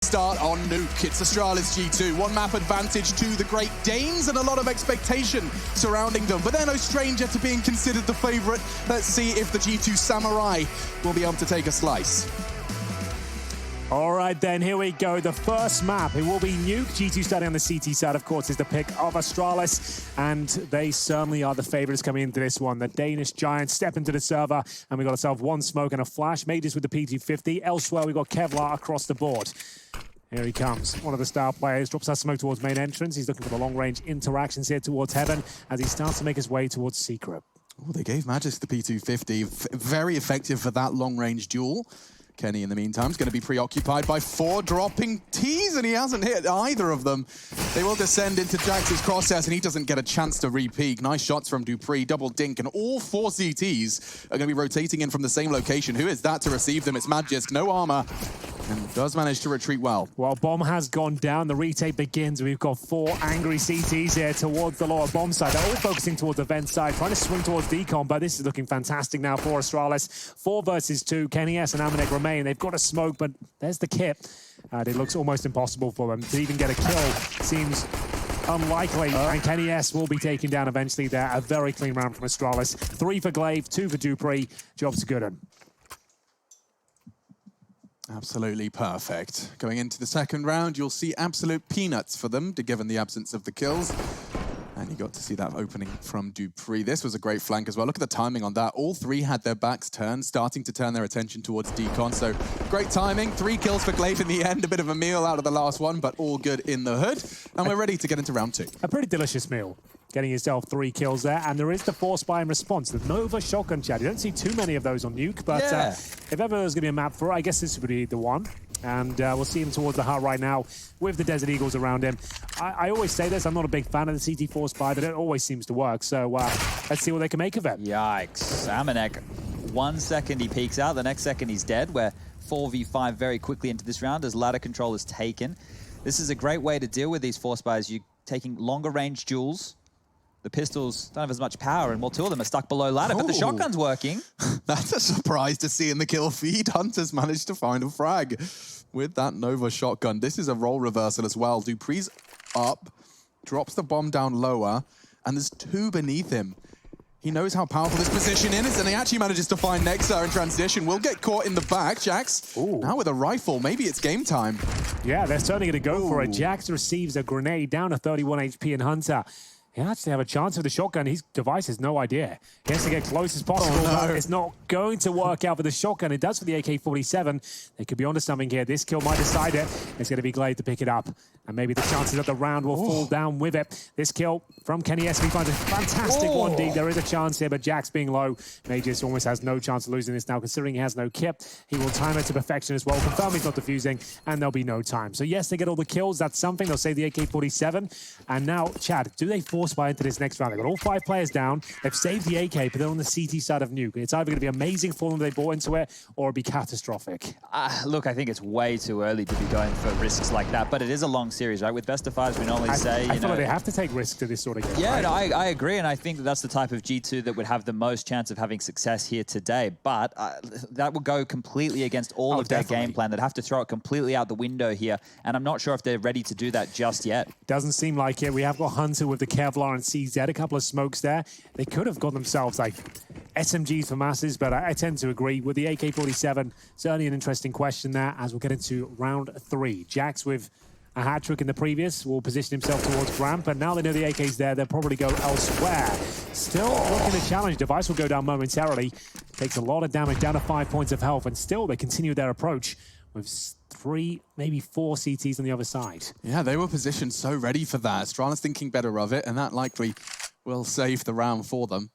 start on Nuke. It's Astralis G2. One map advantage to the Great Danes and a lot of expectation surrounding them. But they're no stranger to being considered the favorite. Let's see if the G2 Samurai will be able to take a slice. All right, then, here we go. The first map, it will be Nuke. G2 starting on the CT side, of course, is the pick of Astralis, and they certainly are the favorites coming into this one. The Danish Giants step into the server, and we got ourselves one smoke and a flash. Mages with the P250. Elsewhere, we got Kevlar across the board. Here he comes, one of the star players, drops that smoke towards main entrance. He's looking for the long-range interactions here towards Heaven as he starts to make his way towards Secret. Oh, they gave Magis the P250. Very effective for that long-range duel. Kenny, in the meantime, is going to be preoccupied by 4 dropping Ts, and he hasn't hit either of them. They will descend into Jax's crosshairs, and he doesn't get a chance to re-peek. Nice shots from Dupree, double dink, and all 4 CTs are going to be rotating in from the same location. Who is that to receive them? It's Magisk, no armor, and does manage to retreat well. Well, bomb has gone down. The retake begins. We've got 4 angry CTs here towards the lower bomb side. They're all focusing towards the vent side, trying to swing towards decon, but this is looking fantastic now for Astralis. 4 versus 2. Kenny S and Amanek remain. They've got a smoke, but there's the kit. It looks almost impossible for them to even get a kill. Seems unlikely, and Kenny S will be taken down eventually there. A very clean round from Astralis. 3 for Glaive, 2 for Dupree. Job's good. Absolutely perfect. Going into the second round, you'll see absolute peanuts for them, given the absence of the kills. And you got to see that opening from Dupree. This was a great flank as well. Look at the timing on that. All 3 had their backs turned, starting to turn their attention towards decon. So great timing. 3 kills for Glaive in the end. A bit of a meal out of the last one, but all good in the hood. And we're ready to get into round 2. A pretty delicious meal. Getting yourself 3 kills there, and there is the force buy in response. The Nova shotgun, Chad. You don't see too many of those on Nuke, but if ever there's going to be a map for it, I guess this would be the one. And we'll see him towards the heart right now with the Desert Eagles around him. I always say this, I'm not a big fan of the CT force buy, but it always seems to work. So let's see what they can make of it. Yikes. Amanek, 1 second he peeks out, the next second he's dead. We're 4v5 very quickly into this round as ladder control is taken. This is a great way to deal with these force buys. You're taking longer range duels. The pistols don't have as much power, and well, 2 of them are stuck below ladder, but the shotgun's working. That's a surprise to see in the kill feed. Hunter's managed to find a frag with that Nova shotgun. This is a role reversal as well. Dupree's up, drops the bomb down lower, and there's 2 beneath him. He knows how powerful this position is, and he actually manages to find Nexar in transition. Will get caught in the back. Jax, now with a rifle. Maybe it's game time. Yeah, they're certainly going to go for it. Jax receives a grenade down to 31 HP in Hunter. He actually have a chance with the shotgun. His device has no idea. He has to get close as possible, but it's not going to work out for the shotgun. It does for the AK-47. They could be onto something here. This kill might decide it. It's going to be Glaive to pick it up. And maybe the chances that the round will fall down with it. This kill from Kenny S. He finds a fantastic 1D. There is a chance here, but Jax being low. Mages almost has no chance of losing this now, considering he has no kit. He will time it to perfection as well. Confirm he's not defusing, and there'll be no time. So yes, they get all the kills. That's something. They'll save the AK-47. And now, Chad, do they force buy into this next round? They've got all 5 players down. They've saved the AK, but they're on the CT side of Nuke. It's either going to be amazing for them they bought into it, or it'll be catastrophic. Look, I think it's way too early to be going for risks like that, but it is a long series, right? With best of 5s, we normally say, I feel like they have to take risks to this sort of game. Yeah, right? no, I agree, and I think that's the type of G2 that would have the most chance of having success here today, but that would go completely against all of their game plan. They'd have to throw it completely out the window here, and I'm not sure if they're ready to do that just yet. Doesn't seem like it. We have got Hunter with the Kevlar and CZ, a couple of smokes there. They could have got themselves like SMGs for masses, but I tend to agree with the AK-47. Certainly an interesting question there as we'll get into round 3. Jax with a hat trick in the previous will position himself towards ramp, and now they know the AK's there, they'll probably go elsewhere. Still looking to challenge. Device will go down momentarily. Takes a lot of damage, down to 5 points of health, and still they continue their approach with 3, maybe 4 CTs on the other side. Yeah, they were positioned so ready for that. Astralis thinking better of it, and that likely will save the round for them.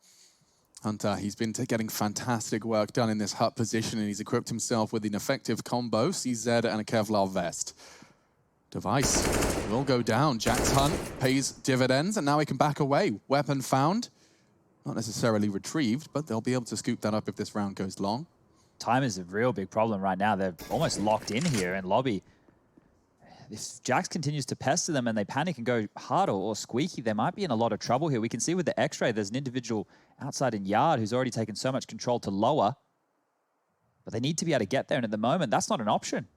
Hunter, he's been getting fantastic work done in this hut position, and he's equipped himself with an effective combo, CZ and a Kevlar vest. Device will go down. Jax Hunt pays dividends, and now he can back away. Weapon found. Not necessarily retrieved, but they'll be able to scoop that up if this round goes long. Time is a real big problem right now. They're almost locked in here in lobby. If Jax continues to pester them and they panic and go hard or squeaky, they might be in a lot of trouble here. We can see with the X-ray, there's an individual outside in yard who's already taken so much control to lower. But they need to be able to get there, and at the moment, that's not an option.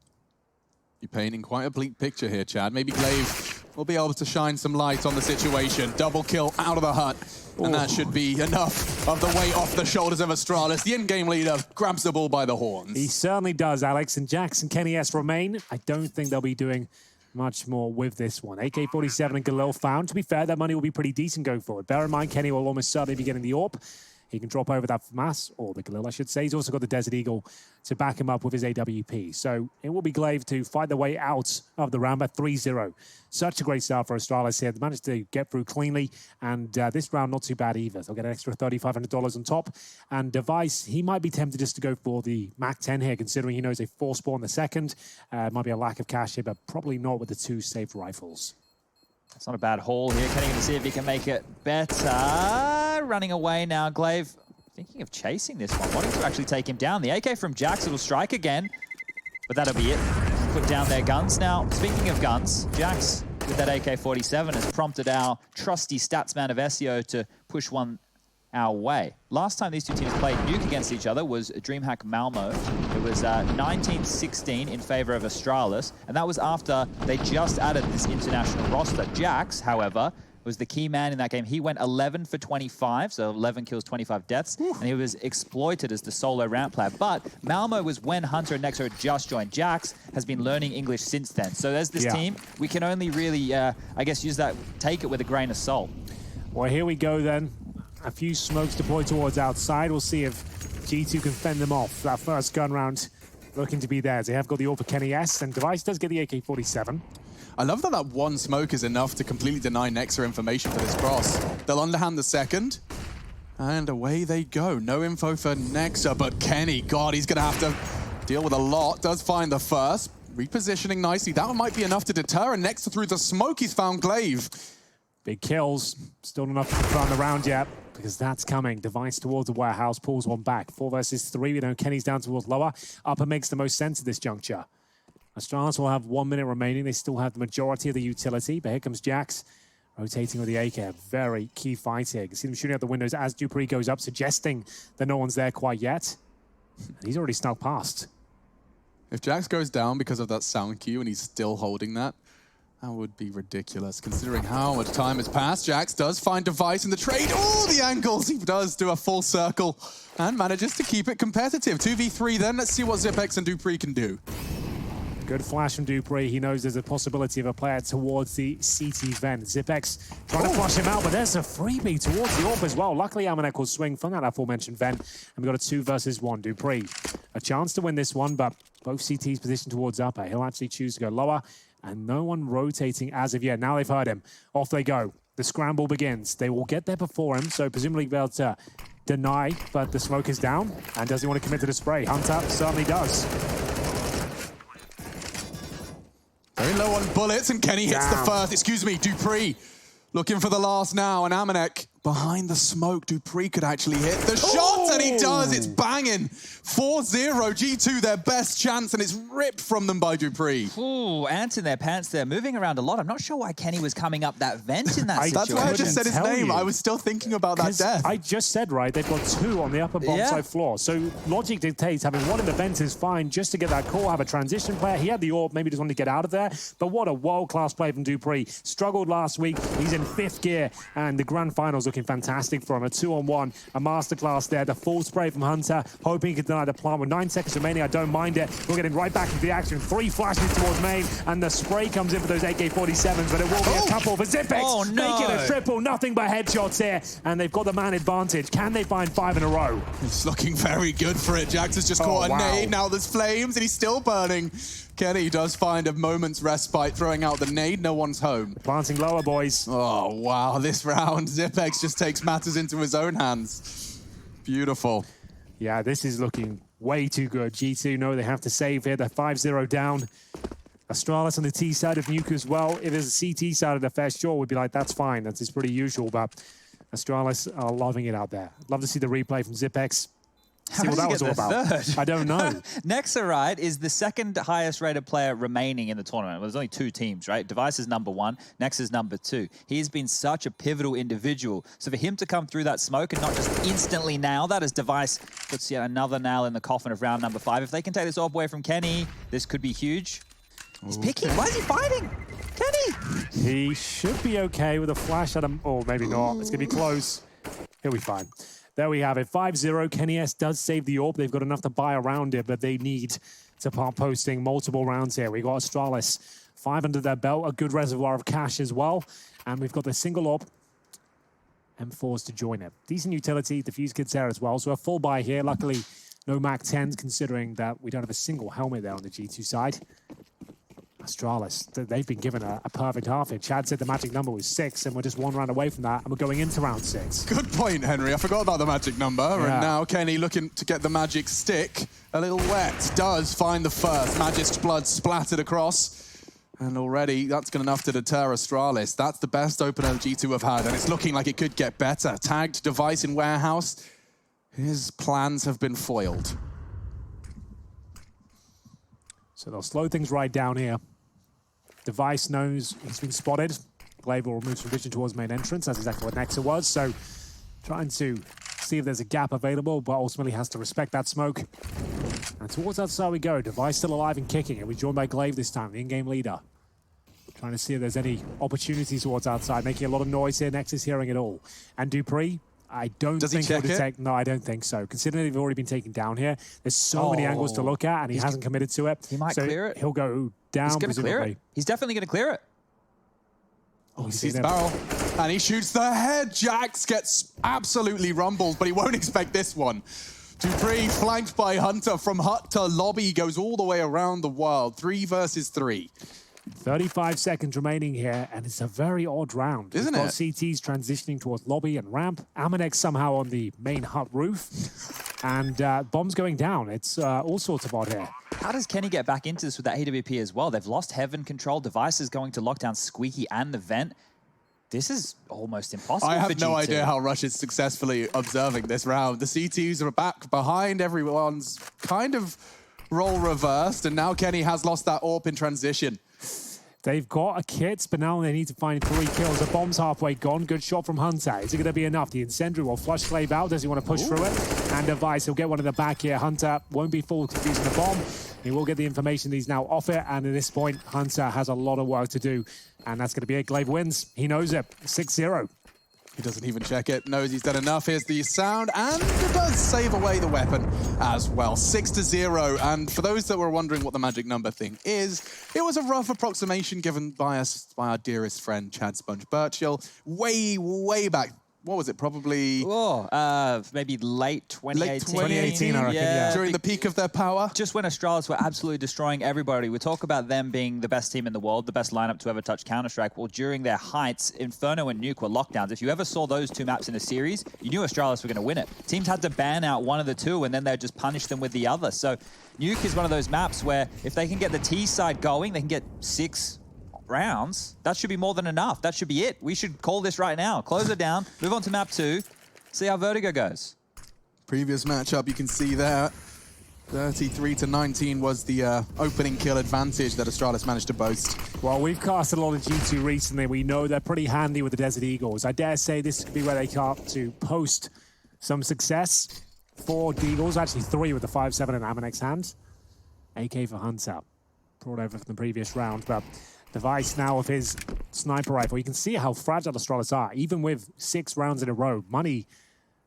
You're painting quite a bleak picture here, Chad. Maybe Glaive will be able to shine some light on the situation. Double kill out of the hut. And that should be enough of the weight off the shoulders of Astralis. The in-game leader grabs the ball by the horns. He certainly does, Alex. And Jax and Kenny S remain. I don't think they'll be doing much more with this one. AK-47 and Galil found. To be fair, that money will be pretty decent going forward. Bear in mind, Kenny will almost certainly be getting the AWP. He can drop over that FAMAS, or the Galil, I should say. He's also got the Desert Eagle to back him up with his AWP. So it will be Glaive to fight their way out of the round at 3-0. Such a great start for Astralis here. They managed to get through cleanly, and this round not too bad either. They'll get an extra $3,500 on top. And Device, he might be tempted just to go for the MAC-10 here, considering he knows a 4-spot in the second. Might be a lack of cash here, but probably not with the 2 safe rifles. It's not a bad haul here. Kenny going to see if he can make it better. Running away now, Glaive. Thinking of chasing this one, wanting to actually take him down. The AK from Jax will strike again, but that'll be it. Put down their guns. Now, speaking of guns, Jax with that AK-47 has prompted our trusty statsman of SEO to push one our way. Last time these two teams played Nuke against each other was DreamHack Malmo. It was 19-16 in favor of Astralis, and that was after they just added this international roster. Jax, however, was the key man in that game. He went 11 for 25, so 11 kills, 25 deaths, and he was exploited as the solo ramp player. But Malmo was when Hunter and Nexo had just joined. Jax has been learning English since then. So there's this team. We can only really, I guess, use that, take it with a grain of salt. Well, here we go then. A few smokes deployed towards outside. We'll see if G2 can fend them off. That first gun round looking to be theirs. They have got the AWP for Kenny S, and Device does get the AK-47. I love that that one smoke is enough to completely deny Nexa information for this cross. They'll underhand the second, and away they go. No info for Nexa, but Kenny, God, he's going to have to deal with a lot. Does find the first. Repositioning nicely. That one might be enough to deter, and Nexa through the smoke, he's found Glaive. Big kills. Still not enough to confirm the round yet, because that's coming. Device towards the warehouse, pulls one back. 4 versus 3. We know Kenny's down towards lower. Upper makes the most sense at this juncture. Astralis will have 1 minute remaining. They still have the majority of the utility, but here comes Jax rotating with the AK. Very key fight here. You can see them shooting out the windows as Dupree goes up, suggesting that no one's there quite yet. He's already snuck past. If Jax goes down because of that sound cue and he's still holding that, that would be ridiculous, considering how much time has passed. Jax does find Device in the trade. Oh, the angles! He does do a full circle and manages to keep it competitive. 2v3 then. Let's see what Zipex and Dupree can do. Good flash from Dupree. He knows there's a possibility of a player towards the CT vent. Zipex trying to flush him out, but there's a freebie towards the AWP as well. Luckily, Amanek will swing from that aforementioned vent, and we've got a 2 versus 1. Dupree, a chance to win this one, but both CTs positioned towards upper. He'll actually choose to go lower, and no one rotating as of yet. Now they've heard him. Off they go. The scramble begins. They will get there before him, so presumably be able to deny, but the smoke is down. And does he want to commit to the spray? Hunter certainly does. Very low on bullets, and Kenny hits the first. Excuse me, Dupree looking for the last now, and Amanek behind the smoke. Dupree could actually hit the shot, and he does. It's banging. 4-0, G2 their best chance, and it's ripped from them by Dupree. Ooh, ants in their pants there, moving around a lot. I'm not sure why Kenny was coming up that vent in that situation. That's why I just said his name. I was still thinking about that death. I just said, right, they've got 2 on the upper bottom side floor. So logic dictates having 1 in the vent is fine just to get that call, have a transition player. He had the AWP, maybe just wanted to get out of there. But what a world-class play from Dupree. Struggled last week. He's in 5th gear, and the grand final's looking fantastic for him. A 2-on-1, a masterclass there. The full spray from Hunter, hoping he can deny the plant. With 9 seconds remaining, I don't mind it. We're getting right back into the action. 3 flashes towards main, and the spray comes in for those AK-47s, but it will be a couple for Zipex. Oh, no. Making a triple, nothing but headshots here, and they've got the man advantage. Can they find 5 in a row? It's looking very good for it. Jax has just caught a nade. Now there's flames, and he's still burning. Kenny does find a moment's respite, throwing out the nade. No one's home. Planting lower, boys. Oh, wow. This round, Zipex just takes matters into his own hands. Beautiful. Yeah, this is looking way too good. G2 know they have to save here. They're 5-0 down. Astralis on the T side of Nuke as well. If there's a CT side of the fair, sure, we'd be like, that's fine. That's pretty usual, but Astralis are loving it out there. Love to see the replay from Zipex. See what that was all about. I don't know. Nexa, right, is the 2nd highest rated player remaining in the tournament. Well, there's only 2 teams, right? Device is number 1, Nexa is number 2. He's been such a pivotal individual. So for him to come through that smoke and not just instantly nail that, as Device puts yet another nail in the coffin of round number 5. If they can take this AWP away from Kenny, this could be huge. He's picking. Why is he fighting? Kenny! He should be okay with a flash at him. Or maybe not. It's going to be close. He'll be fine. There we have it. 5-0. Kenny S does save the AWP. They've got enough to buy around it, but they need to start posting multiple rounds here. We got Astralis 5 under their belt, a good reservoir of cash as well. And we've got the single AWP. M4s to join it. Decent utility, defuse kits there as well. So a full buy here. Luckily, no Mac 10s, considering that we don't have a single helmet there on the G2 side. Astralis, they've been given a perfect half here. Chad said the magic number was 6, and we're just 1 round away from that, and we're going into round 6. Good point, Henry. I forgot about the magic number. Yeah. And now Kenny looking to get the magic stick. A little wet. Does find the first. Magic's blood splattered across. And already, that's good enough to deter Astralis. That's the best opener G2 have had, and it's looking like it could get better. Tagged device in warehouse. His plans have been foiled. So they'll slow things right down here. Device knows he's been spotted. Glaive will remove some vision towards main entrance. That's exactly what Nexa was. So trying to see if there's a gap available, but ultimately has to respect that smoke. And towards outside we go. Device still alive and kicking. And we're joined by Glaive this time, the in-game leader. Trying to see if there's any opportunities towards outside. Making a lot of noise here. Next is hearing it all. And Dupree, I don't think he'll detect. No, I don't think so. Considering they've already been taken down here, there's so many angles to look at, and he hasn't committed to it. He might clear it. He'll go down. He's going to clear it. He's definitely going to clear it. Oh, he sees the barrel, and he shoots the head. Jax gets absolutely rumbled, but he won't expect this one. Dupree, flanked by Hunter from hut to lobby, goes all the way around the world. 3 versus 3. 35 seconds remaining here, and it's a very odd round. Isn't it? CTs transitioning towards lobby and ramp. Amanek somehow on the main hut roof. And bombs going down. It's all sorts of odd here. How does Kenny get back into this with that AWP as well? They've lost Heaven control. Devices going to lock down Squeaky and the vent. This is almost impossible. I for have no G2. idea how Rush is successfully observing this round. The CTs are back behind. Everyone's kind of role reversed, and now Kenny has lost that AWP in transition. They've got a kit, but now they need to find 3 kills. The bomb's halfway gone. Good shot from Hunter. Is it going to be enough? The incendiary will flush Glaive out. Does he want to push through it? And Device, he'll get one in the back here. Hunter won't be full using the bomb. He will get the information that he's now off it. And at this point, Hunter has a lot of work to do. And that's going to be it. Glaive wins. He knows it. 6-0. He doesn't even check it, knows he's done enough. Here's the sound, and it does save away the weapon as well. 6-0, and for those that were wondering what the magic number thing is, it was a rough approximation given by us, by our dearest friend, Chad Sponge Birchill, way back. What was it, probably? Oh, maybe late 2018. Late 2018, I reckon, yeah. During the peak of their power? Just when Astralis were absolutely destroying everybody. We talk about them being the best team in the world, the best lineup to ever touch Counter-Strike. Well, during their heights, Inferno and Nuke were lockdowns. If you ever saw those 2 maps in a series, you knew Astralis were going to win it. Teams had to ban out one of the 2, and then they'd just punish them with the other. So Nuke is one of those maps where if they can get the T side going, they can get 6 rounds. That should be more than enough. That should be it. We should call this right now. Close it down, move on to map 2, see how Vertigo goes. Previous matchup, you can see there, 33-19 was the opening kill advantage that Astralis managed to boast. Well, we've casted a lot of G2 recently. We know they're pretty handy with the Desert Eagles. I dare say this could be where they start to post some success. 4 Deagles, actually 3 with the 5-7 in Amanek's hand. AK for Hunter. Brought over from the previous round, but Device now with his sniper rifle. You can see how fragile Astralis are, even with 6 rounds in a row. Money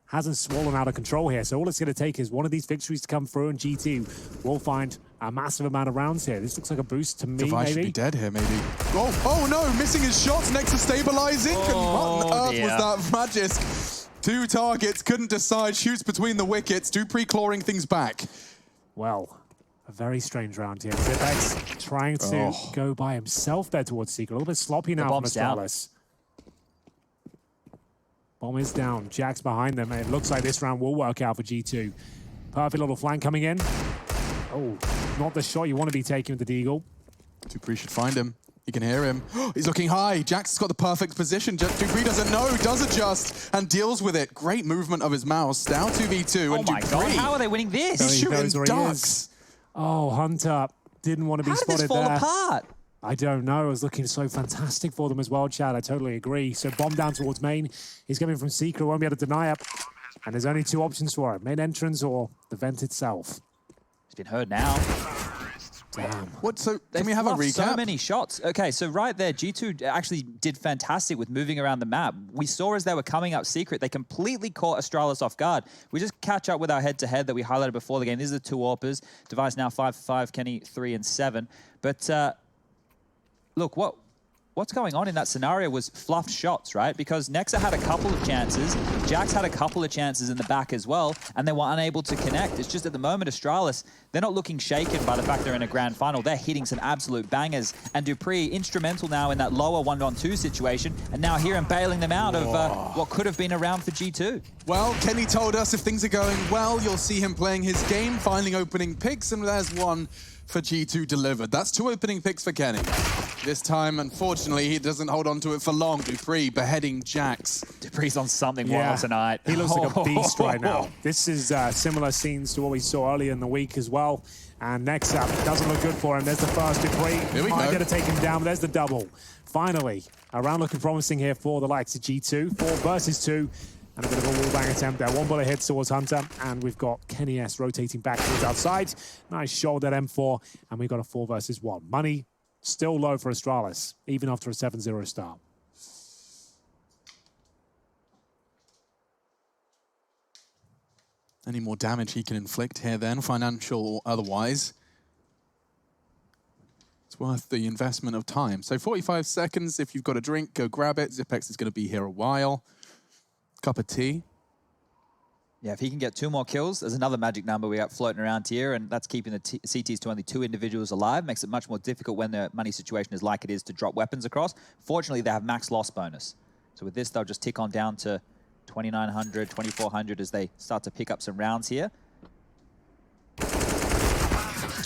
hasn't swollen out of control here, so all it's going to take is one of these victories to come through, and GT will find a massive amount of rounds here. This looks like a boost to me, Device maybe. should be dead here, maybe. Oh no, missing his shots, next to stabilizing. What on earth was that Magisk? 2 targets, couldn't decide, shoots between the wickets, Dupree clawing things back. Well, a very strange round here. Zipex trying to go by himself there towards Secret. A little bit sloppy now from Astralis. Bomb is down. Jack's behind them. It looks like this round will work out for G2. Perfect little flank coming in. Oh, not the shot you want to be taking with the Deagle. Dupree should find him. He can hear him. He's looking high. Jax has got the perfect position. Dupree doesn't know, does adjust, and deals with it. Great movement of his mouse. Down 2v2. Oh my God, how are they winning this? He's shooting ducks. Oh, Hunter didn't want to be spotted there. How did this fall apart? I don't know. It was looking so fantastic for them as well, Chad. I totally agree. So bomb down towards main. He's coming from Secret. Won't be able to deny it. And there's only 2 options for him. Main entrance or the vent itself. It's been heard now. Damn. What? So They can we have a fluffed recap? so many shots. Okay, so right there, G2 actually did fantastic with moving around the map. We saw as they were coming up secret, they completely caught Astralis off guard. We just catch up with our head-to-head that we highlighted before the game. These are the two AWPers. Device now 5 for 5, Kenny 3 and 7. But look, what's going on in that scenario was fluffed shots, right? Because Nexa had a couple of chances, Jax had a couple of chances in the back as well, and they were unable to connect. It's just at the moment, Astralis, they're not looking shaken by the fact they're in a grand final. They're hitting some absolute bangers, and Dupree instrumental now in that lower 1-on-2 situation, and now here and bailing them out of what could have been a round for G2. Well, Kenny told us if things are going well, you'll see him playing his game, finding opening picks, and there's one for G2 delivered. That's 2 opening picks for Kenny. This time, unfortunately, he doesn't hold on to it for long. Dupree beheading Jax. Dupree's on something wild tonight. He looks like a beast right now. This is similar scenes to what we saw earlier in the week as well. And next up, doesn't look good for him. There's the first Dupree. Here we Might go. get to take him down, but there's the double. Finally, a round looking promising here for the likes of G2. 4 versus 2. And a bit of a wallbang attempt there. One bullet hits towards Hunter, and we've got Kenny S rotating back towards outside. Nice shoulder at M4, and we've got a 4 versus 1. Money still low for Astralis, even after a 7-0 start. Any more damage he can inflict here then, financial or otherwise. It's worth the investment of time. So 45 seconds, if you've got a drink, go grab it. Zipex is going to be here a while. Cup of tea. Yeah, if he can get 2 more kills, there's another magic number we got floating around here, and that's keeping the CTs to only 2 individuals alive. Makes it much more difficult when the money situation is like it is to drop weapons across. Fortunately, they have max loss bonus. So with this, they'll just tick on down to 2,900, 2,400 as they start to pick up some rounds here.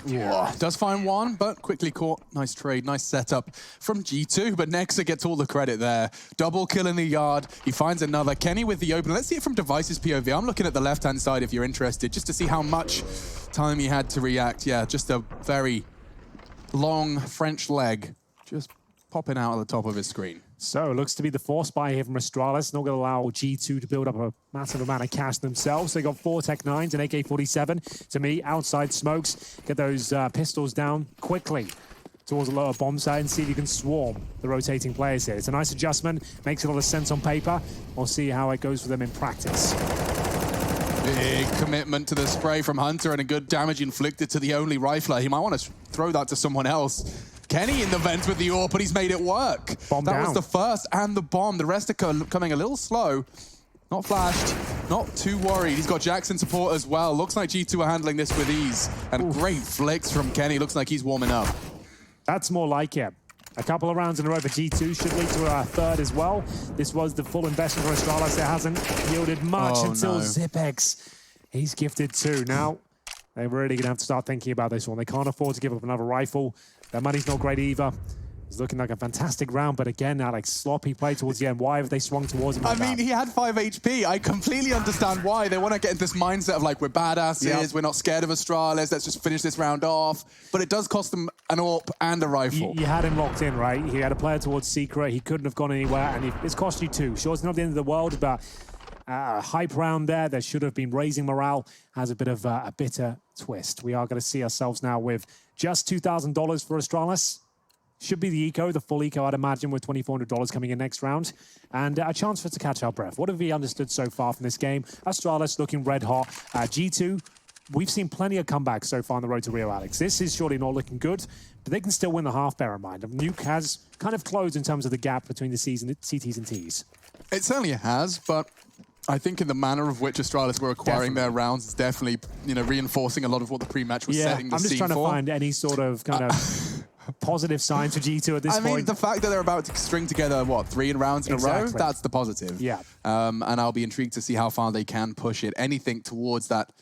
Yeah. Does find one, but quickly caught. Nice trade, nice setup from G2, but Nexa gets all the credit there. Double kill in the yard. He finds another. Kenny with the open. Let's see it from Device's POV. I'm looking at the left-hand side if you're interested, just to see how much time he had to react. Yeah, just a very long French leg just popping out at the top of his screen. So it looks to be the force buy here from Astralis. Not going to allow G2 to build up a massive amount of cash themselves. They got 4 Tech 9s and AK-47. To me, outside smokes. Get those pistols down quickly towards the lower bomb site and see if you can swarm the rotating players here. It's a nice adjustment. Makes a lot of sense on paper. We'll see how it goes for them in practice. Big commitment to the spray from Hunter and a good damage inflicted to the only rifler. He might want to throw that to someone else. Kenny in the vent with the AWP, but he's made it work. Bomb that down. was the first and the bomb. The rest are coming a little slow. Not flashed, not too worried. He's got Jackson support as well. Looks like G2 are handling this with ease. And great flicks from Kenny. Looks like he's warming up. That's more like it. A couple of rounds in a row for G2 should lead to a 3rd as well. This was the full investment for Astralis. It hasn't yielded much until Zipex. He's gifted 2. Now, they're really going to have to start thinking about this one. They can't afford to give up another rifle. Their money's not great either. It's looking like a fantastic round, but again, Alex, sloppy play towards the end. Why have they swung towards him like I mean, he had 5 HP. I completely understand why. They want to get into this mindset of like, we're badasses, we're not scared of Astralis, let's just finish this round off. But it does cost them an AWP and a rifle. You had him locked in, right? He had a player towards Secret. He couldn't have gone anywhere, and it's cost you 2. Sure, it's not the end of the world, but hype round there. There should have been raising morale. Has a bit of a bitter twist. We are going to see ourselves now with just $2,000 for Astralis. Should be the eco, the full eco, I'd imagine, with $2,400 coming in next round. And a chance for it to catch our breath. What have we understood so far from this game? Astralis looking red hot. G2, we've seen plenty of comebacks so far on the road to Rio, Alex. This is surely not looking good, but they can still win the half, bear in mind. Nuke has kind of closed in terms of the gap between the CTs and Ts. It certainly has, but I think in the manner of which Astralis were acquiring their rounds is definitely, reinforcing a lot of what the pre-match was setting the scene for. I'm just trying to find any sort of kind of positive signs for G2 at this point. I mean, the fact that they're about to string together, 3 rounds in a row, that's the positive. Yeah. And I'll be intrigued to see how far they can push it. Anything towards that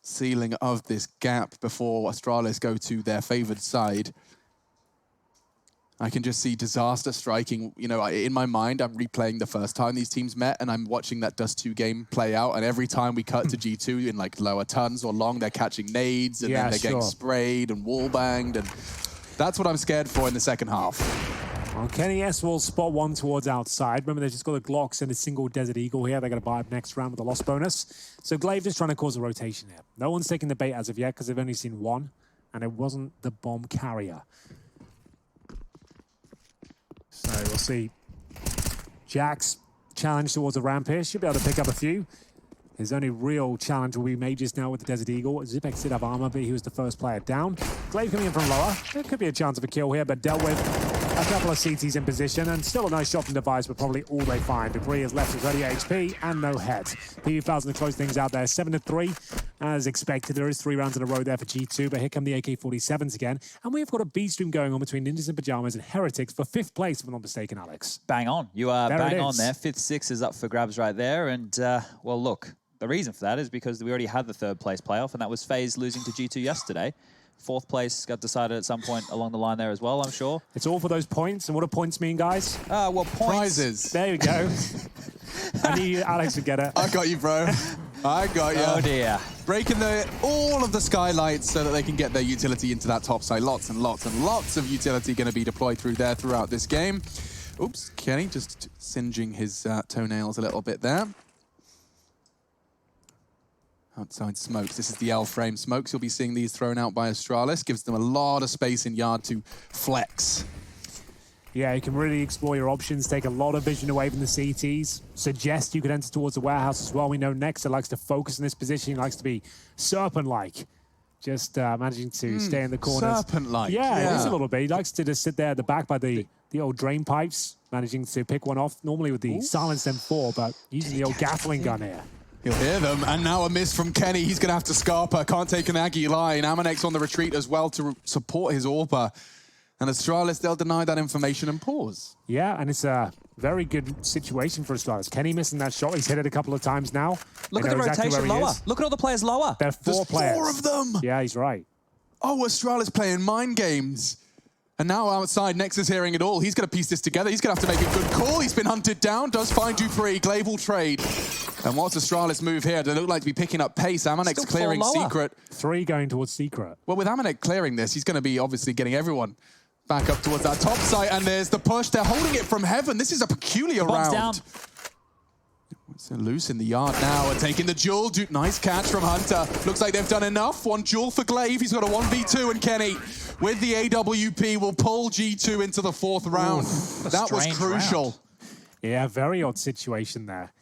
ceiling of this gap before Astralis go to their favored side. I can just see disaster striking. In my mind, I'm replaying the first time these teams met, and I'm watching that Dust 2 game play out. And every time we cut to G2 in like lower tons or long, they're catching nades, and then they're getting sprayed and wall banged, and that's what I'm scared for in the second half. Well, Kenny S will spot one towards outside. Remember, they've just got the Glocks and a single Desert Eagle here. They're going to buy up next round with a loss bonus. So Glaive just trying to cause a rotation here. No one's taking the bait as of yet because they've only seen one. and it wasn't the bomb carrier. So we'll see. Jack's challenge towards the ramp here. Should be able to pick up a few. His only real challenge will be Mages now with the Desert Eagle. Zipex did have armor, but he was the first player down. Glaive coming in from lower. There could be a chance of a kill here, but dealt with a couple of CTs in position, and still a nice shot from Device, but probably all they find. Debris is left with 30 HP and no head. PV1000 to close things out there. 7-3, as expected. There is 3 rounds in a row there for G2, but here come the AK-47s again. And we've got a B-stream going on between Ninjas in Pajamas and Heretics for 5th place, if I'm not mistaken, Alex. Bang on. You are There bang it on is. there. 5th, 6th is up for grabs right there. And, well, look, the reason for that is because we already had the 3rd place playoff, and that was FaZe losing to G2 yesterday. 4th place got decided at some point along the line there as well, I'm sure. It's all for those points. And what do points mean, guys? Well, points. Prizes. There you go. I knew Alex would get it. I got you, bro. I got you. Oh, dear. Breaking all of the skylights so that they can get their utility into that top side. Lots and lots and lots of utility going to be deployed through there throughout this game. Oops, Kenny just singeing his toenails a little bit there. Outside smokes. This is the L-frame smokes. You'll be seeing these thrown out by Astralis. Gives them a lot of space in yard to flex. Yeah, you can really explore your options, take a lot of vision away from the CTs. Suggest you could enter towards the warehouse as well. We know Nexa likes to focus in this position. He likes to be serpent-like. Just managing to stay in the corners. Serpent-like. Yeah, it is a little bit. He likes to just sit there at the back by the old drain pipes, managing to pick one off, normally with the silenced M4, but using the old Gatling gun here. He'll hear them, and now a miss from Kenny. He's going to have to Scarper. Can't take an Aggie line. Amanex on the retreat as well to support his AWPer. And Astralis, they'll deny that information and pause. Yeah, and it's a very good situation for Astralis. Kenny missing that shot. He's hit it a couple of times now. Look They at the know exactly rotation where he lower. is. Look at all the players lower. There are 4 There's players. 4 of them! Yeah, he's right. Oh, Astralis playing mind games. And now outside, Nex is hearing it all. He's going to piece this together. He's going to have to make a good call. He's been hunted down. Does find Dupree. Glaive will trade. And what's Astralis move here? They look like to be picking up pace. Amanex Still clearing four lower. Secret. 3 going towards Secret. Well, with Amanex clearing this, he's going to be obviously getting everyone back up towards that top site. And there's the push. They're holding it from heaven. This is a peculiar Bomb's round. down. It's loose in the yard now and taking the duel. Nice catch from Hunter. Looks like they've done enough. One duel for Glaive. He's got a 1v2, and Kenny with the AWP will pull G2 into the 4th round. That was strange crucial. round. Yeah, very odd situation there.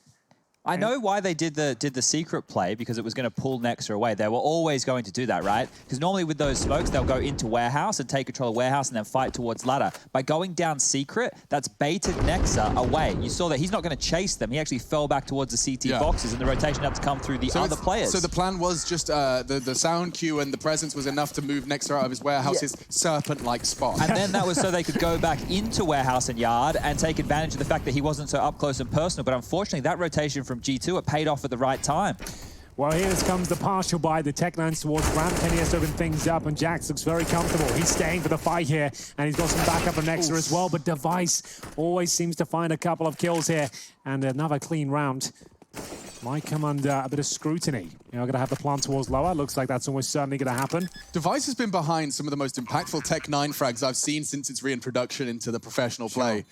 I know why they did the secret play, because it was going to pull Nexa away. They were always going to do that, right? Because normally with those smokes, they'll go into warehouse and take control of warehouse and then fight towards ladder. By going down secret, that's baited Nexa away. You saw that he's not going to chase them. He actually fell back towards the CT boxes, and the rotation had to come through the other players. So the plan was just the sound cue and the presence was enough to move Nexa out of his warehouse's serpent-like spot. And then that was so they could go back into warehouse and yard and take advantage of the fact that he wasn't so up close and personal. But unfortunately, that rotation from G2, it paid off at the right time. Well, here comes the partial buy. The Tech-9s towards ramp. Kenny has to open things up, and Jax looks very comfortable. He's staying for the fight here, and he's got some backup from Nexa as well. But Device always seems to find a couple of kills here, and another clean round might come under a bit of scrutiny. You know, going to have the plant towards lower. Looks like that's almost certainly going to happen. Device has been behind some of the most impactful Tech-9 frags I've seen since its reintroduction into the professional play.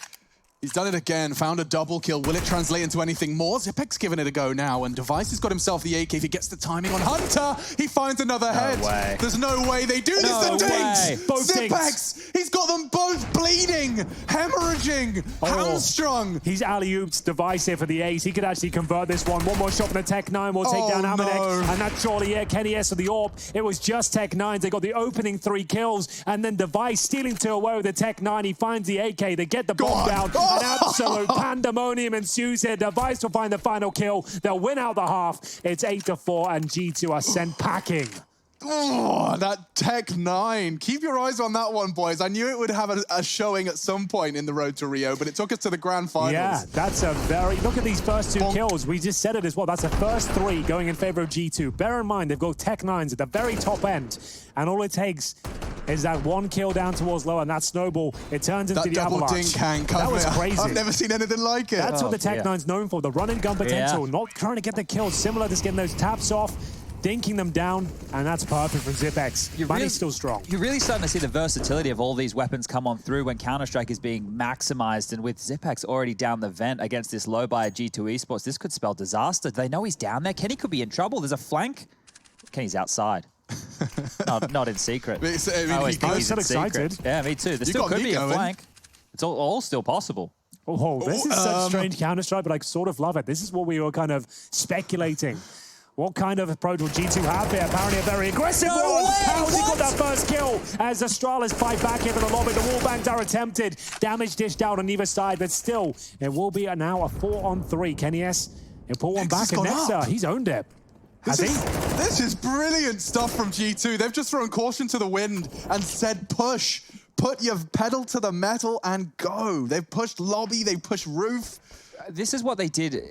He's done it again, found a double kill. Will it translate into anything more? Zipek's giving it a go now, and Device has got himself the AK. If he gets the timing on Hunter, he finds another head. Way. There's no way they do this. No The way. dinks! Both Zipex! He's got them both bleeding, hemorrhaging, hamstrung. He's alley-ooped Device here for the ace. He could actually convert this one. One more shot from the Tech-9 will take down Amanek. no. And that's surely it. Kenny S with the AWP. It was just Tech-9s. They got the opening 3 kills. And then Device stealing 2 away with the Tech-9. He finds the AK. They get the bomb down. An absolute pandemonium ensues here. Device will find the final kill. They'll win out the half. It's 8-4, and G2 are sent packing. Oh, that Tech-9. Keep your eyes on that one, boys. I knew it would have a showing at some point in the road to Rio, but it took us to the grand finals. Yeah, that's a very... Look at these first 2 kills. We just said it as well. That's the first 3 going in favor of G2. Bear in mind, they've got Tech-9s at the very top end, and all it takes is that 1 kill down towards low, and that snowball, it turns into the double avalanche. dink hang, that was crazy. I've never seen anything like it. That's what the Tech-9's known for, the run-and-gun potential, not trying to get the kills, similar to getting those taps off, dinking them down, and that's perfect from Zipex. Money's still strong. You're really starting to see the versatility of all these weapons come on through when Counter-Strike is being maximized, and with Zipex already down the vent against this low buy G2 Esports, this could spell disaster. They know he's down there. Kenny could be in trouble. There's a flank. Kenny's outside. Not in secret. I mean, I always he think goes- he's so in secret. excited. Yeah, me too. There You still got could me be a going. flank. It's all still possible. Oh, this is such strange Counter-Strike, but I sort of love it. This is what we were kind of speculating. What kind of approach will G2 have here? Apparently a very aggressive one. How has he got that first kill? As Astralis fight back here for the lobby. The wallbangs are attempted. Damage dished out on either side, but still, it will be now a 4-on-3. Kenny S, he'll pull one back, and Nexa, he's owned it. Has he? This is brilliant stuff from G2. They've just thrown caution to the wind and said push. Put your pedal to the metal and go. They've pushed lobby, they've pushed roof. This is what they did.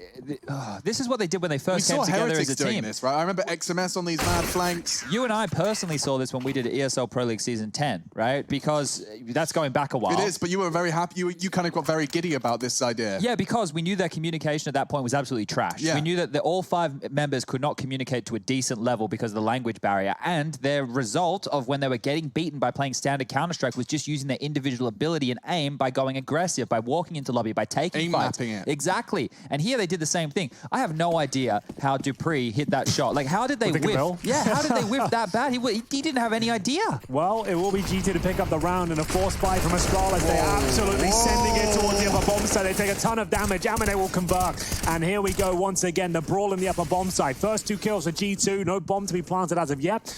This is what they did when they We first came saw together Heretics as a doing team. this, right? I remember XMS on these mad flanks. You and I personally saw this when we did ESL Pro League Season 10, right? Because that's going back a while. It is, but you were very happy. You kind of got very giddy about this idea. Yeah, because we knew their communication at that point was absolutely trash. Yeah. We knew that all 5 members could not communicate to a decent level because of the language barrier. And their result of when they were getting beaten by playing standard Counter-Strike was just using their individual ability and aim by going aggressive, by walking into lobby, by taking Aim fights. mapping it. Exactly. And here they did the same thing. I have no idea how Dupree hit that shot. Like, how did they With the whiff? Gabriel? Yeah, how did they whiff that bad? He didn't have any idea. Well, it will be G2 to pick up the round and a force buy from Astralis. They're absolutely sending it towards the upper bomb site. They take a ton of damage. Amine will convert. And here we go once again. The brawl in the upper bomb site. First 2 kills for G2. No bomb to be planted as of yet.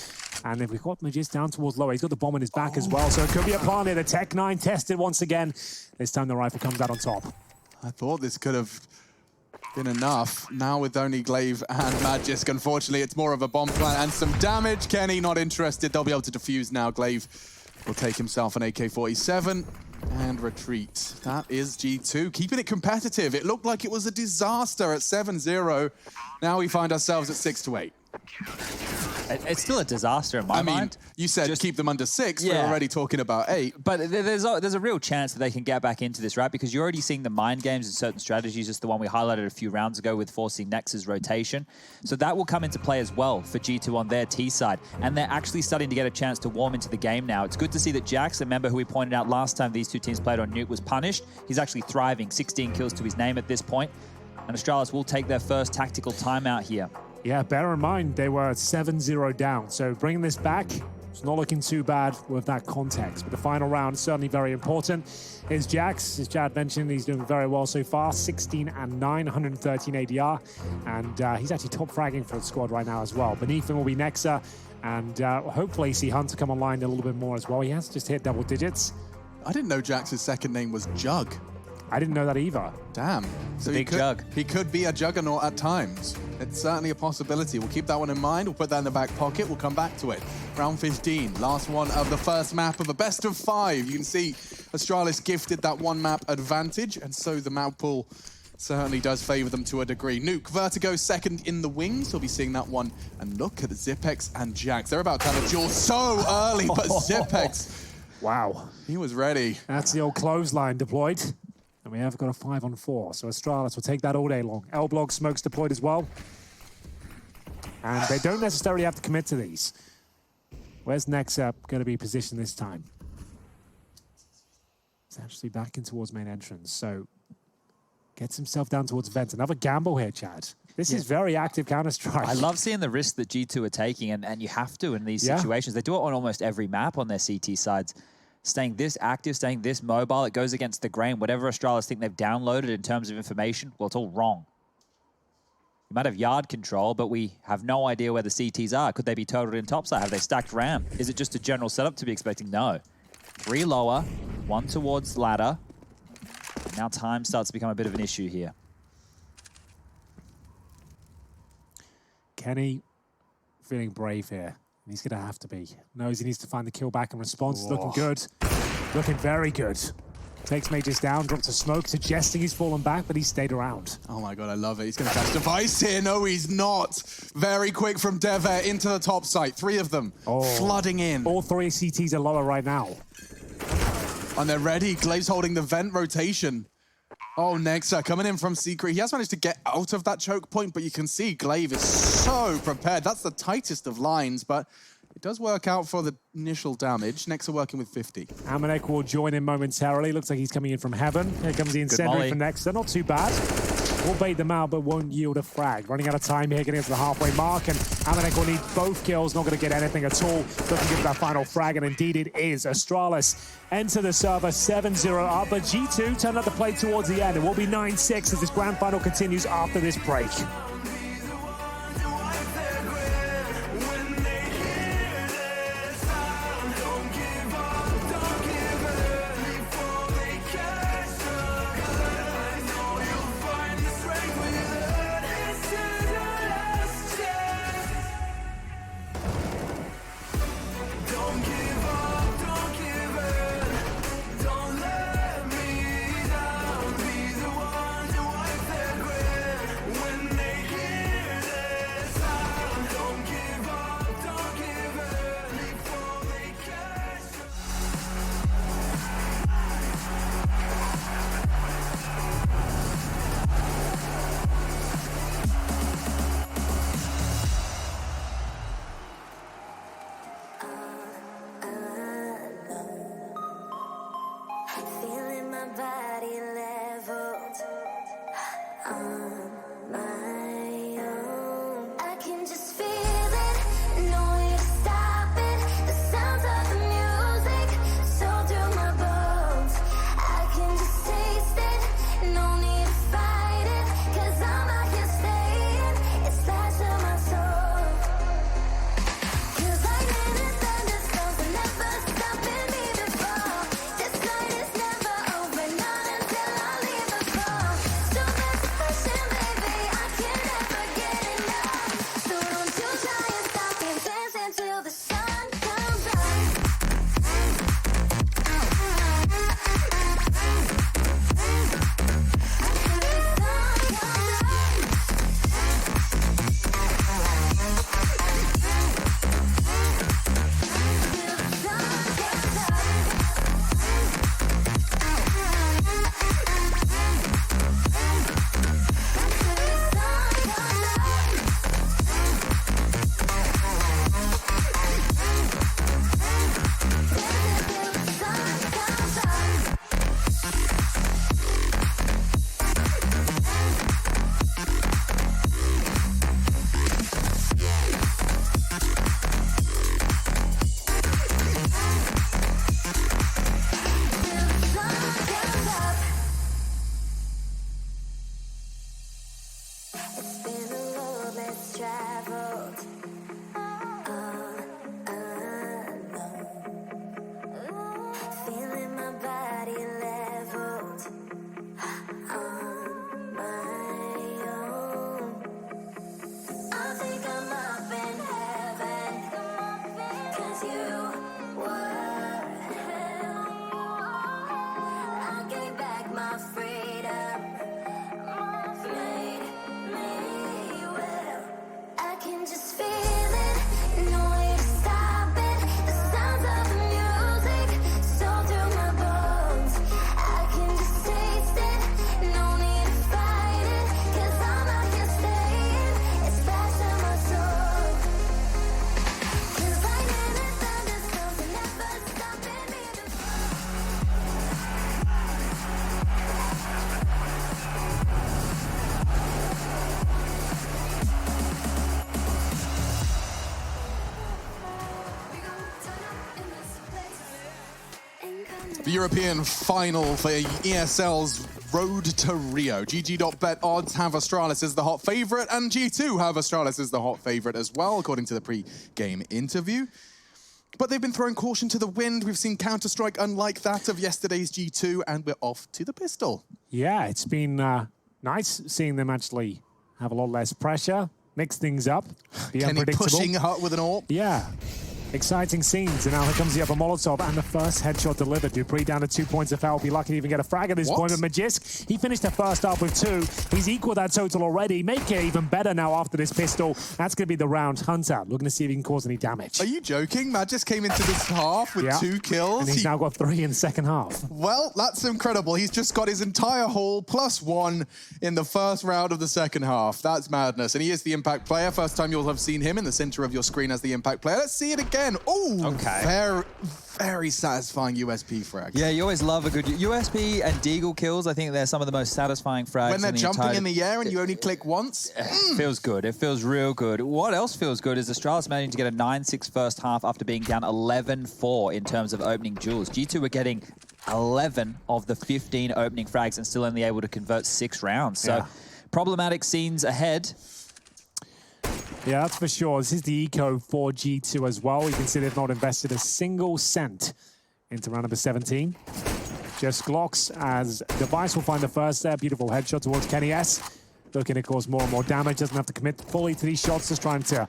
And if we've got Magis down towards lower, he's got the bomb in his back as well. So it could be a plant here. The Tech 9 tested once again. This time the rifle comes out on top. I thought this could have been enough. Now with only Glaive and Magisk, unfortunately, it's more of a bomb plant and some damage. Kenny not interested. They'll be able to defuse now. Glaive will take himself an AK-47 and retreat. That is G2, keeping it competitive. It looked like it was a disaster at 7-0. Now we find ourselves at 6-8. It's still a disaster in my mind. I mean, you said Just keep them under 6. Yeah. We're already talking about 8. But there's a real chance that they can get back into this, right? Because you're already seeing the mind games and certain strategies, just the one we highlighted a few rounds ago with forcing Nex's rotation. So that will come into play as well for G2 on their T side. And they're actually starting to get a chance to warm into the game now. It's good to see that Jax, a member who we pointed out last time these 2 teams played on Nuke, was punished. He's actually thriving, 16 kills to his name at this point. And Astralis will take their first tactical timeout here. Yeah, bear in mind, they were 7-0 down. So bringing this back, it's not looking too bad with that context. But the final round is certainly very important. Is Jax, as Chad mentioned, he's doing very well so far. 16 and 9, 113 ADR. And he's actually top fragging for the squad right now as well. Beneath him will be Nexa. And hopefully see Hunter come online a little bit more as well. He has just hit double digits. I didn't know Jax's second name was Jug. I didn't know that either. Damn. So Big Jug. He could be a juggernaut at times. It's certainly a possibility. We'll keep that one in mind. We'll put that in the back pocket. We'll come back to it. Round 15, last one of the first map of a best of 5. You can see Astralis gifted that 1 map advantage, and so the map pool certainly does favor them to a degree. Nuke, Vertigo second in the wings. We'll be seeing that one. And look at Zipex and Jax. They're about to have a duel so early, but Zipex, Wow. he was ready. That's the old clothesline deployed. And we have got a 5-on-4. So Astralis will take that all day long. L-Block smokes deployed as well. And they don't necessarily have to commit to these. Where's Nexa going to be positioned this time? He's actually back in towards main entrance. So gets himself down towards vent. Another gamble here, Chad. This is very active Counter-Strike. I love seeing the risk that G2 are taking, and you have to in these situations. They do it on almost every map on their CT sides. Staying this active, staying this mobile, it goes against the grain. Whatever Astralis think they've downloaded in terms of information, well, it's all wrong. You might have yard control, but we have no idea where the CTs are. Could they be totaled in topside? Have they stacked RAM? Is it just a general setup to be expecting? No. 3 lower, 1 towards ladder. Now time starts to become a bit of an issue here. Kenny feeling brave here. He's going to have to be. Knows he needs to find the kill back, and response is looking good. Looking very good. Takes Magis down, drops a smoke, suggesting he's fallen back, but he stayed around. Oh my god, I love it. He's going to catch device here. No, he's not. Very quick from Dever into the top site. 3 of them flooding in. All 3 CTs are lower right now. And they're ready. Glaive's holding the vent rotation. Oh, Nexa coming in from Secret. He has managed to get out of that choke point, but you can see Glaive is so prepared. That's the tightest of lines, but it does work out for the initial damage. Nexa working with 50. Amanek will join in momentarily. Looks like he's coming in from heaven. Here comes the incendiary molly. for Nexa. Not too bad. will bait them out, but won't yield a frag. Running out of time here, getting to the halfway mark, and Amanek will need both kills, not going to get anything at all. Looking to get that final frag, and indeed it is. Astralis enter the server 7-0 up, but G2 turn out the play towards the end. It will be 9-6 as this grand final continues after this break. Feeling my body leveled on my own. I can just feel it, no way to stop it. The sounds of the music, so through my bones. I can just taste it, no need to fight it. 'Cause I'm out here staying, it's flash of my soul. 'Cause lightning and thunderstorms are never stopping me before. This night is never over, not until I leave the floor. So much passion, baby, I can never get enough. So don't you try and stop me, dance until the sun comes up. It's been a road less traveled, all alone. Feeling my body leveled on my own. I think I'm up in heaven, 'cause you were hell. I gave back my freedom, made me well. I can just feel it, no way to stop it. The sounds of the music, so through my bones. I can just taste it, no need to fight it. 'Cause I'm out here staying, it's fast in my soul. 'Cause lightning and thunderstorms are never stopping me before. The European final for ESL's Road to Rio. GG.bet odds have Astralis as the hot favorite, and G2 have Astralis as the hot favorite as well, according to the pre-game interview. But they've been throwing caution to the wind. We've seen Counter-Strike unlike that of yesterday's G2, and we're off to the pistol. Yeah, it's been nice seeing them actually have a lot less pressure, mix things up, be Kenny unpredictable. pushing Hut with an AWP. Yeah. Exciting scenes, and now here comes the upper Molotov, and the first headshot delivered. Dupree down to 2 points of foul, be lucky to even get a frag at this point, but Magisk, he finished the first half with 2. He's equaled that total already, make it even better now after this pistol. That's going to be the round. Hunter looking to see if he can cause any damage. Are you joking? Magisk came into this half with 2 kills. And he's now got 3 in the second half. Well, that's incredible. He's just got his entire haul +1 in the first round of the second half. That's madness. And he is the impact player. First time you'll have seen him in the center of your screen as the impact player. Let's see it again. again. Oh, Okay. very, very satisfying USP frag. Yeah, you always love a good USP and Deagle kills. I think they're some of the most satisfying frags. When they're in the jumping entire... in the air and you only click once. It feels good. It feels real good. What else feels good is Astralis managing to get a 9-6 first half after being down 11-4 in terms of opening duels. G2 were getting 11 of the 15 opening frags and still only able to convert 6 rounds. So problematic scenes ahead. Yeah, that's for sure. This is the eco for G2 as well. You can see they've not invested a single cent into round number 17. Just Glocks as Device will find the first there. Beautiful headshot towards Kenny S. Looking to cause more and more damage. Doesn't have to commit fully to these shots. Just trying to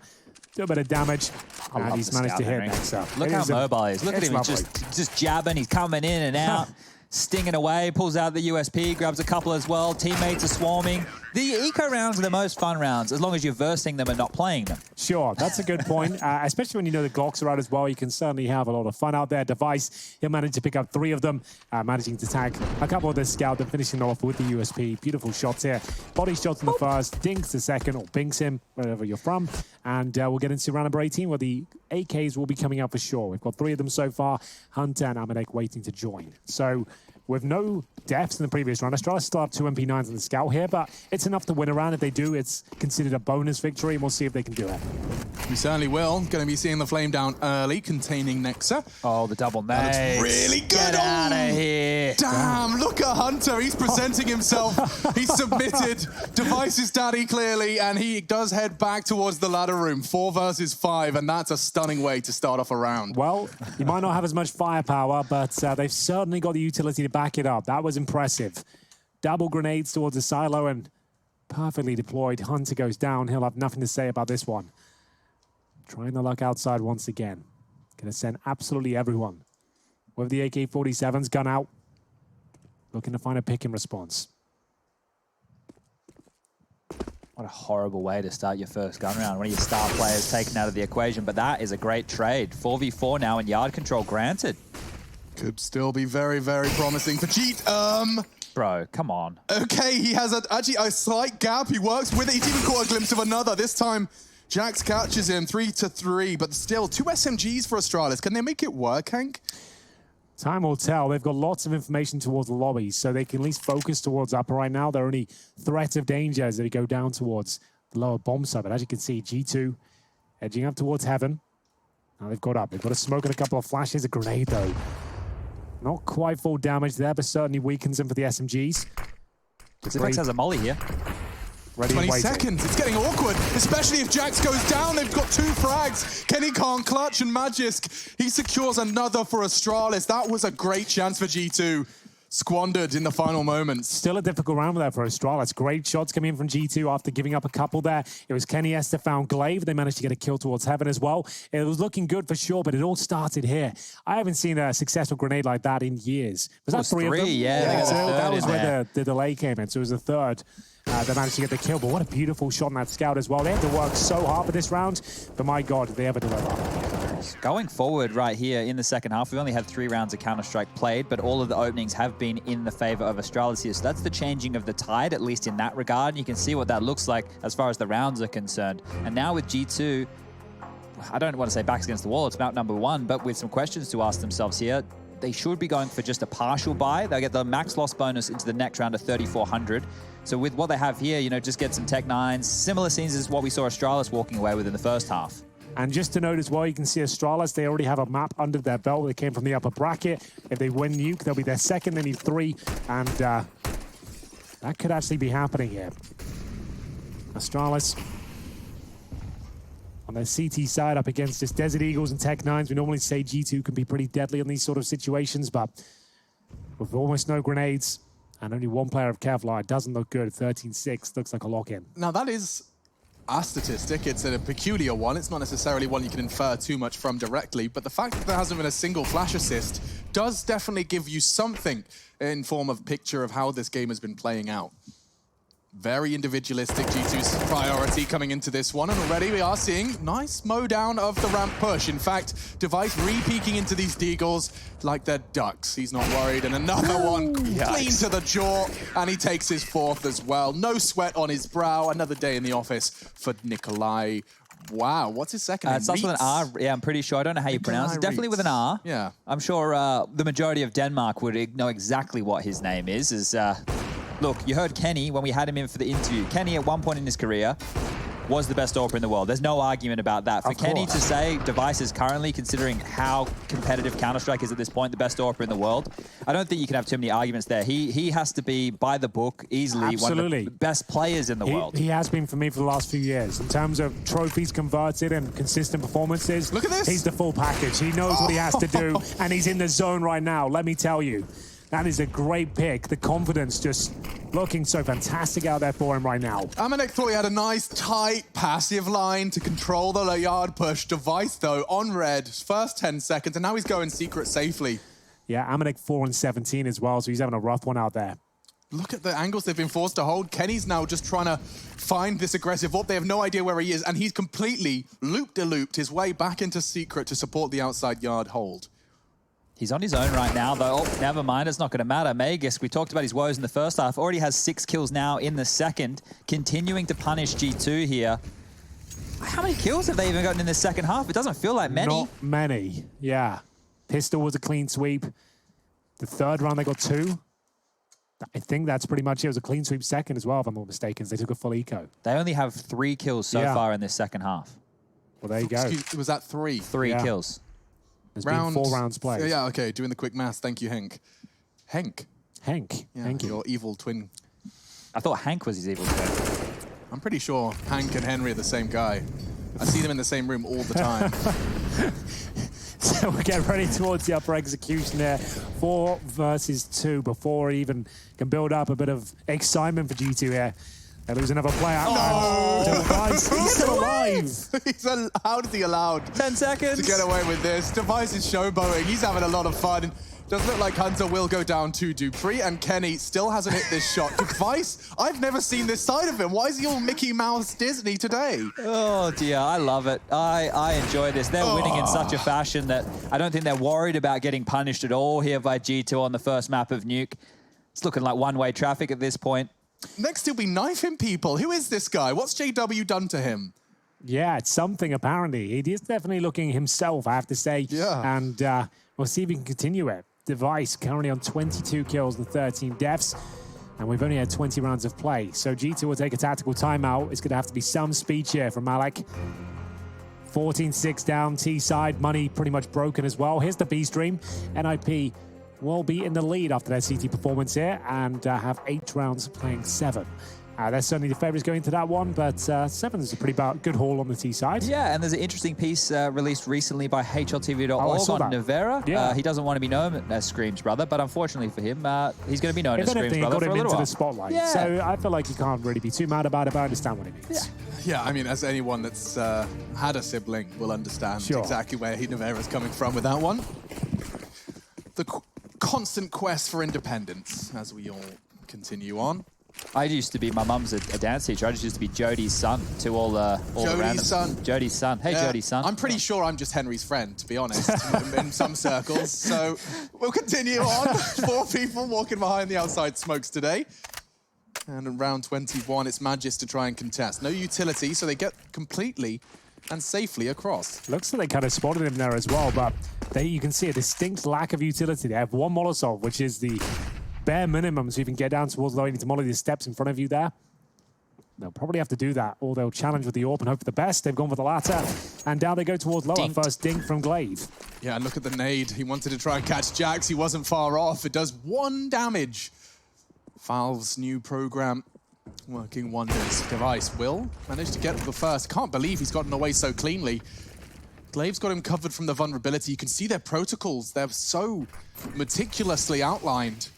do a bit of damage. And he's managed to hit next up. Look how mobile he is. Look at him. He's just jabbing. He's coming in and out. Stinging away, pulls out the USP, grabs a couple as well. Teammates are swarming. The eco rounds are the most fun rounds, as long as you're versing them and not playing them. Sure, that's a good point. Especially when you know the Glocks are out as well. You can certainly have a lot of fun out there. Device, he'll manage to pick up 3 of them, managing to tag a couple of the scout and finishing off with the USP. Beautiful shots here. Body shots in the first, dinks the second, or binks him, wherever you're from. And we'll get into round number 18, where the AKs will be coming out for sure. We've got 3 of them so far. Hunter and Amanek waiting to join. So, with no deaths in the previous round, Astralis still have 2 MP9s in the scout here, but it's enough to win a round. If they do, it's considered a bonus victory, and we'll see if they can do it. We certainly will. Going to be seeing the flame down early, containing Nexa. Oh, the double nade. That's really good. Get out of here. Damn, look at Hunter. He's presenting himself. He's submitted. Device's daddy, clearly, and he does head back towards the ladder room. 4 versus 5, and that's a stunning way to start off a round. Well, you might not have as much firepower, but they've certainly got the utility to back it up. That was impressive. Double grenades towards the silo and perfectly deployed. Hunter goes down. He'll have nothing to say about this one. Trying the luck outside once again. Going to send absolutely everyone. With the AK-47's gun out. Looking to find a pick in response. What a horrible way to start your first gun round. One of your star players taken out of the equation, but that is a great trade. 4v4 now and yard control granted. Could still be very, very promising for Cheat. Bro, come on. Okay, he has actually a slight gap. He works with it. He's even caught a glimpse of another. This time, Jax catches him 3-3, but still 2 SMGs for Astralis. Can they make it work, Hank? Time will tell. They've got lots of information towards the lobby, so they can at least focus towards upper right now. Their only threat of danger as they go down towards the lower bomb side. But as you can see, G2 edging up towards heaven. Now they've got up. They've got a smoke and a couple of flashes. A grenade, though. Not quite full damage there, but certainly weakens them for the SMGs. Zivex has a molly here. Ready 20 and seconds. It's getting awkward, especially if Jax goes down. They've got 2 frags. Kenny can't clutch, and Magisk, he secures another for Astralis. That was a great chance for G2. Squandered in the final moments. Still a difficult round there for Astralis. Great shots coming in from G2 after giving up a couple there. It was Kenny Esther found Glaive. They managed to get a kill towards heaven as well. It was looking good for sure, but it all started here. I haven't seen a successful grenade like that in years. Was that 3 of them? Yeah, So that was where there. the delay came in. So it was the third. They managed to get the kill, but what a beautiful shot on that scout as well. They had to work so hard for this round, but my God, did they ever deliver. Going forward right here in the second half, we've only had 3 rounds of Counter-Strike played, but all of the openings have been in the favor of Astralis here. So that's the changing of the tide, at least in that regard. And you can see what that looks like as far as the rounds are concerned. And now with G2, I don't want to say backs against the wall, it's about number 1, but with some questions to ask themselves here, they should be going for just a partial buy. They'll get the max loss bonus into the next round of 3,400. So with what they have here, you know, just get some Tech 9s. Similar scenes as what we saw Astralis walking away with in the first half. And just to note as well, you can see Astralis, they already have a map under their belt. They came from the upper bracket. If they win Nuke, they'll be their second. They need 3. And that could actually be happening here. Astralis on their CT side up against this Desert Eagles and Tech 9s. We normally say G2 can be pretty deadly in these sort of situations, but with almost no grenades and only 1 player of Kevlar, it doesn't look good. 13-6 looks like a lock-in. Now that is a statistic. It's a peculiar one. It's not necessarily one you can infer too much from directly, but the fact that there hasn't been a single flash assist does definitely give you something in form of picture of how this game has been playing out. Very individualistic, G2's priority coming into this one, and already we are seeing nice mow down of the ramp push. In fact, Device re-peeking into these Deagles like they're ducks. He's not worried, and another one clean to the jaw, and he takes his 4th as well. No sweat on his brow. Another day in the office for Nikolai. Wow, what's his second name? It starts with an R. Yeah, I'm pretty sure. I don't know how you pronounce it. Definitely with an R. Yeah. I'm sure the majority of Denmark would know exactly what his name is. Look, you heard Kenny when we had him in for the interview. Kenny, at one point in his career, was the best AWPer in the world. There's no argument about that. For Kenny to say Device is currently, considering how competitive Counter-Strike is at this point, the best AWPer in the world, I don't think you can have too many arguments there. He has to be, by the book, easily one of the best players in the world. He has been for me for the last few years. In terms of trophies converted and consistent performances, look at this. He's the full package. He knows what he has to do, and he's in the zone right now, let me tell you. That is a great pick. The confidence just looking so fantastic out there for him right now. Amanek thought he had a nice, tight, passive line to control the yard push. Device, though, on red, first 10 seconds, and now he's going secret safely. Yeah, Amanek 4 and 17 as well, so he's having a rough one out there. Look at the angles they've been forced to hold. Kenny's now just trying to find this aggressive AWP. They have no idea where he is, and he's completely looped his way back into secret to support the outside yard hold. He's on his own right now, though. Oh, never mind. It's not going to matter. Magus, we talked about his woes in the first half. Already has 6 kills now in the second. Continuing to punish G2 here. How many kills have they even gotten in the second half? It doesn't feel like many. Not many, yeah. Pistol was a clean sweep. The third round, they got 2. I think that's pretty much it. It was a clean sweep second as well, if I'm not mistaken. They took a full eco. They only have 3 kills so far in this second half. Well, there you go. Was that 3? 3 kills. There's been 4 rounds played. Yeah, okay, doing the quick maths. Thank you, Henk. Henk? Hank, Yeah, thank you. your evil twin. I thought Hank was his evil twin. I'm pretty sure Hank and Henry are the same guy. I see them in the same room all the time. So we get ready towards the upper execution there. 4 versus 2 before he even can build up a bit of excitement for G2 here. They lose another player. Oh! Device, he's still alive. How is he allowed 10 seconds to get away with this? Device is showboating. He's having a lot of fun. Does look like Hunter will go down to Dupree, and Kenny still hasn't hit this shot. Device, I've never seen this side of him. Why is he all Mickey Mouse Disney today? Oh dear, I love it. I enjoy this. They're winning in such a fashion that I don't think they're worried about getting punished at all here by G2 on the first map of Nuke. It's looking like one-way traffic at this point. Next he'll be knifing people. Who is this guy? What's JW done to him? Yeah, it's something apparently. He is definitely looking himself, I have to say. Yeah. And we'll see if we can continue it. Device currently on 22 kills and 13 deaths. And we've only had 20 rounds of play. So G2 will take a tactical timeout. It's going to have to be some speech here from Malek. 14-6 down, T side. Money pretty much broken as well. Here's the B stream. NIP will be in the lead after their CT performance here and have 8 rounds playing 7. They're certainly the favourites going into that one, but 7 is a pretty good haul on the T side. Yeah, and there's an interesting piece released recently by HLTV.org on Nevera. Yeah. He doesn't want to be known as Scream's brother, but unfortunately for him, he's going to be known as Scream's brother for a little while. If anything, it got him into the spotlight. Yeah. So I feel like you can't really be too mad about it, but I understand what he means. Yeah, I mean, as anyone that's had a sibling will understand exactly where Nevera's coming from with that one. The constant quest for independence as we all continue on. I used to be, my mum's a dance teacher. I just used to be Jodie's son to all the Jodie's son. Jodie's son. Hey, yeah. Jodie's son. I'm pretty sure I'm just Henry's friend, to be honest, in some circles. So we'll continue on. 4 people walking behind the outside smokes today. And in round 21, it's Magis to try and contest. No utility, so they get completely and safely across. Looks like they kind of spotted him there as well, but you can see a distinct lack of utility. They have 1 Molotov, which is the bare minimum, so you can get down towards low. You need to molly the steps in front of you there. They'll probably have to do that, or they'll challenge with the AWP and hope for the best. They've gone for the latter, and down they go towards lower. Dinked. First dink from Glaive. Yeah, and look at the nade. He wanted to try and catch Jax. He wasn't far off. It does 1 damage. Valve's new program working wonders. Device will manage to get the first. Can't believe he's gotten away so cleanly. Glaive's got him covered from the vulnerability. You can see their protocols. They're so meticulously outlined.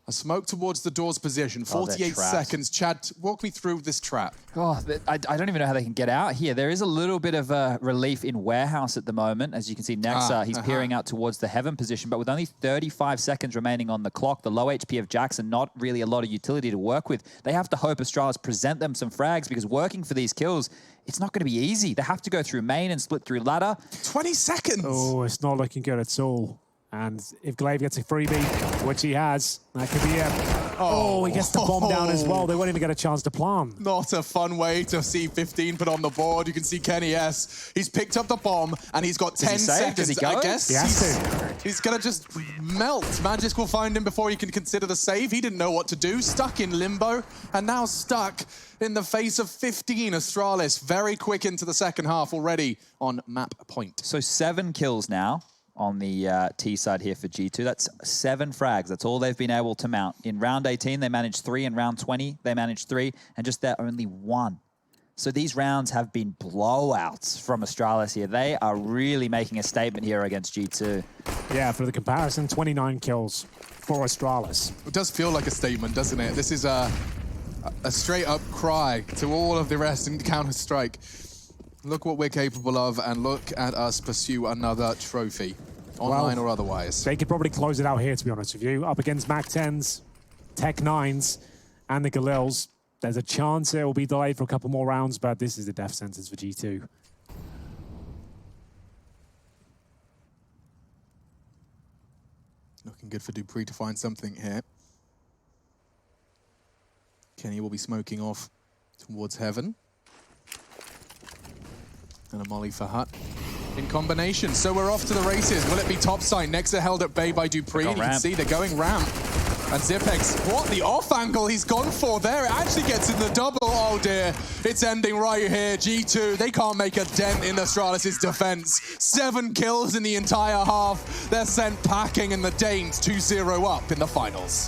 A smoke towards the door's position. 48 seconds. Chad, walk me through this trap. Oh, I don't even know how they can get out here. There is a little bit of relief in Warehouse at the moment. As you can see, Nexa, he's peering out towards the Heaven position, but with only 35 seconds remaining on the clock, the low HP of Jackson, not really a lot of utility to work with. They have to hope Astralis present them some frags, because working for these kills, it's not going to be easy. They have to go through main and split through ladder. 20 seconds! Oh, it's not looking good at all. And if Glaive gets a freebie, which he has, that could be it. Oh, he gets the bomb down as well. They won't even get a chance to plant. Not a fun way to see 15 put on the board. You can see Kenny S. He's picked up the bomb, and he's got 10 seconds. Does he go? I guess He has to. he's going to just melt. Magisk will find him before he can consider the save. He didn't know what to do. Stuck in limbo, and now stuck in the face of 15. Astralis very quick into the second half already on map point. So 7 kills now on the T side here for G2. That's 7 frags. That's all they've been able to mount. In round 18, they managed 3. In round 20, they managed 3. And just there, only 1. So these rounds have been blowouts from Astralis here. They are really making a statement here against G2. Yeah, for the comparison, 29 kills for Astralis. It does feel like a statement, doesn't it? This is a straight-up cry to all of the rest in Counter-Strike. Look what we're capable of, and look at us pursue another trophy, online or otherwise. They could probably close it out here, to be honest with you. Up against Mac 10s, Tech 9s, and the Galils. There's a chance it will be delayed for a couple more rounds, but this is the death sentence for G2. Looking good for Dupree to find something here. Kenny will be smoking off towards heaven. And a molly for Hut in combination. So we're off to the races. Will it be topside? Next are held at bay by Dupree. You can see they're going ramp. And Zipex, what the off angle he's gone for there. It actually gets in the double. Oh dear, it's ending right here. G2, they can't make a dent in Astralis' defense. 7 kills in the entire half. They're sent packing, and the Danes 2-0 up in the finals.